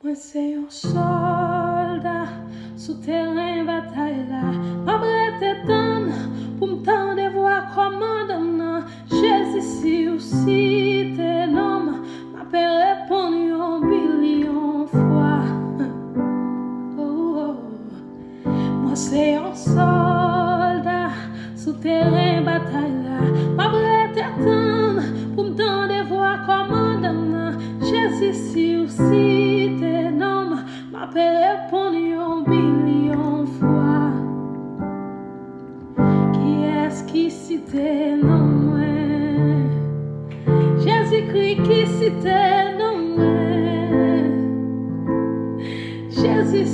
Moi c'est un soldat sous terrain bataille là. Pas prêt pour m'tendre voir commandant. Jésus si ou si t'es l'homme, m'appelle répondre un billion fois. Oh, oh. Moi c'est un soldat sous terrain bataille là. Pas prêt pour m'tendre voir commandant. Jésus si ou si t'es l'homme, m'appelle répondre un billion fois. Qui est-ce qui citait non moi? Jésus-Christ qui citait non moi? Jésus